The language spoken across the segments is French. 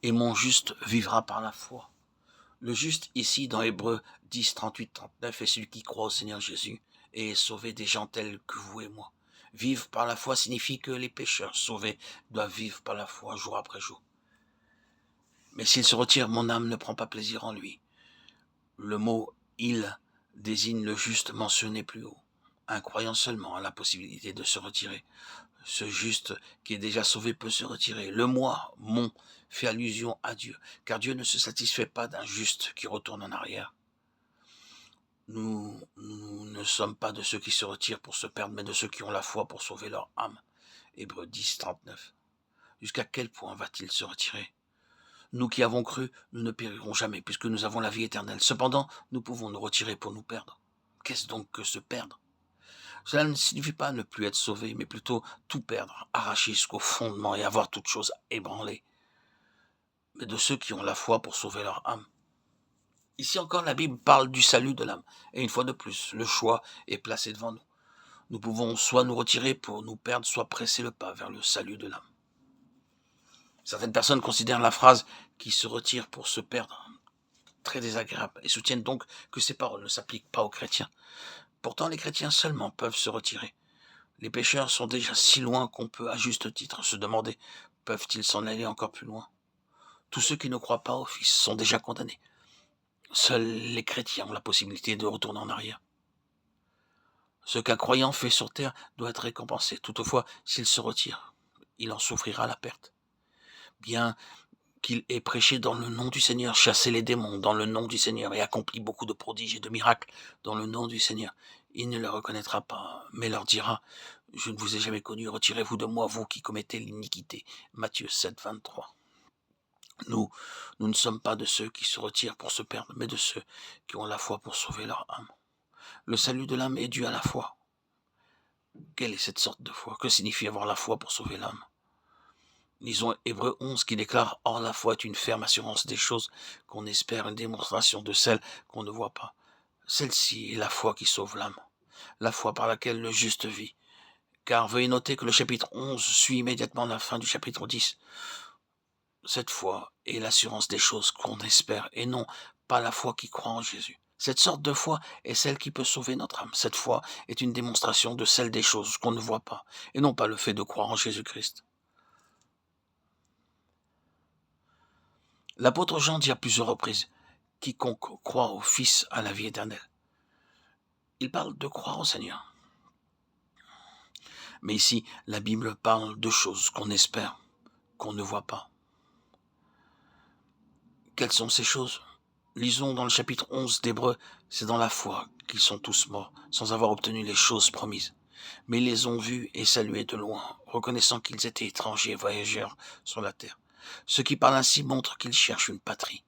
et mon juste vivra par la foi. Le juste ici dans Hébreux 10, 38, 39 est celui qui croit au Seigneur Jésus et est sauvé des gens tels que vous et moi. Vivre par la foi signifie que les pécheurs sauvés doivent vivre par la foi jour après jour. Mais s'il se retire, mon âme ne prend pas plaisir en lui. Le mot « il » désigne le juste mentionné plus haut. Un croyant seulement a la possibilité de se retirer. Ce juste qui est déjà sauvé peut se retirer. Le moi, mon, fait allusion à Dieu, car Dieu ne se satisfait pas d'un juste qui retourne en arrière. Nous ne sommes pas de ceux qui se retirent pour se perdre, mais de ceux qui ont la foi pour sauver leur âme. Hébreux 10, 39. Jusqu'à quel point va-t-il se retirer ? Nous qui avons cru, nous ne périrons jamais, puisque nous avons la vie éternelle. Cependant, nous pouvons nous retirer pour nous perdre. Qu'est-ce donc que se perdre ? Cela ne signifie pas ne plus être sauvé, mais plutôt tout perdre, arracher jusqu'au fondement et avoir toute chose ébranlée. Mais de ceux qui ont la foi pour sauver leur âme. Ici encore, la Bible parle du salut de l'âme. Et une fois de plus, le choix est placé devant nous. Nous pouvons soit nous retirer pour nous perdre, soit presser le pas vers le salut de l'âme. Certaines personnes considèrent la phrase « qui se retire pour se perdre » très désagréable et soutiennent donc que ces paroles ne s'appliquent pas aux chrétiens. Pourtant, les chrétiens seulement peuvent se retirer. Les pécheurs sont déjà si loin qu'on peut à juste titre se demander « peuvent-ils s'en aller encore plus loin ?» Tous ceux qui ne croient pas au Fils sont déjà condamnés. Seuls les chrétiens ont la possibilité de retourner en arrière. Ce qu'un croyant fait sur terre doit être récompensé. Toutefois, s'il se retire, il en souffrira la perte. Bien qu'il ait prêché dans le nom du Seigneur, chassé les démons dans le nom du Seigneur et accompli beaucoup de prodiges et de miracles dans le nom du Seigneur, il ne le reconnaîtra pas, mais leur dira « Je ne vous ai jamais connu, retirez-vous de moi, vous qui commettez l'iniquité. » Matthieu 7, 23. Nous ne sommes pas de ceux qui se retirent pour se perdre, mais de ceux qui ont la foi pour sauver leur âme. Le salut de l'âme est dû à la foi. Quelle est cette sorte de foi ? Que signifie avoir la foi pour sauver l'âme ? Lisons Hébreux 11 qui déclare « Or la foi est une ferme assurance des choses qu'on espère, une démonstration de celles qu'on ne voit pas. Celle-ci est la foi qui sauve l'âme, la foi par laquelle le juste vit. » Car veuillez noter que le chapitre 11 suit immédiatement la fin du chapitre 10. Cette foi est l'assurance des choses qu'on espère et non pas la foi qui croit en Jésus. Cette sorte de foi est celle qui peut sauver notre âme. Cette foi est une démonstration de celle des choses qu'on ne voit pas et non pas le fait de croire en Jésus-Christ. L'apôtre Jean dit à plusieurs reprises « Quiconque croit au Fils a la vie éternelle ». Il parle de croire au Seigneur. Mais ici, la Bible parle de choses qu'on espère, qu'on ne voit pas. Quelles sont ces choses ? Lisons dans le chapitre 11 d'Hébreux, c'est dans la foi qu'ils sont tous morts, sans avoir obtenu les choses promises. Mais ils les ont vus et salués de loin, reconnaissant qu'ils étaient étrangers et voyageurs sur la terre. Ceux qui parlent ainsi montrent qu'ils cherchent une patrie.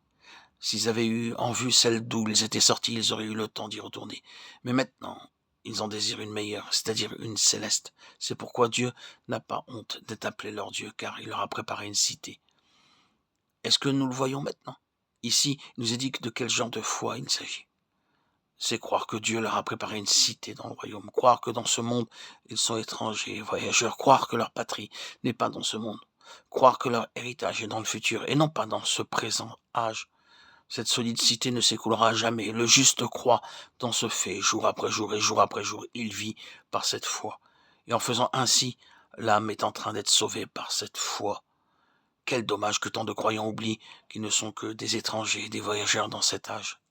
S'ils avaient eu en vue celle d'où ils étaient sortis, ils auraient eu le temps d'y retourner. Mais maintenant, ils en désirent une meilleure, c'est-à-dire une céleste. C'est pourquoi Dieu n'a pas honte d'être appelé leur Dieu, car il leur a préparé une cité. Est-ce que nous le voyons maintenant ? Ici, il nous est dit de quel genre de foi il s'agit. C'est croire que Dieu leur a préparé une cité dans le royaume, croire que dans ce monde, ils sont étrangers et voyageurs, croire que leur patrie n'est pas dans ce monde, croire que leur héritage est dans le futur et non pas dans ce présent âge. Cette solide cité ne s'écoulera jamais. Le juste croit dans ce fait, jour après jour et jour après jour, il vit par cette foi. Et en faisant ainsi, l'âme est en train d'être sauvée par cette foi. Quel dommage que tant de croyants oublient qu'ils ne sont que des étrangers et des voyageurs dans cet âge.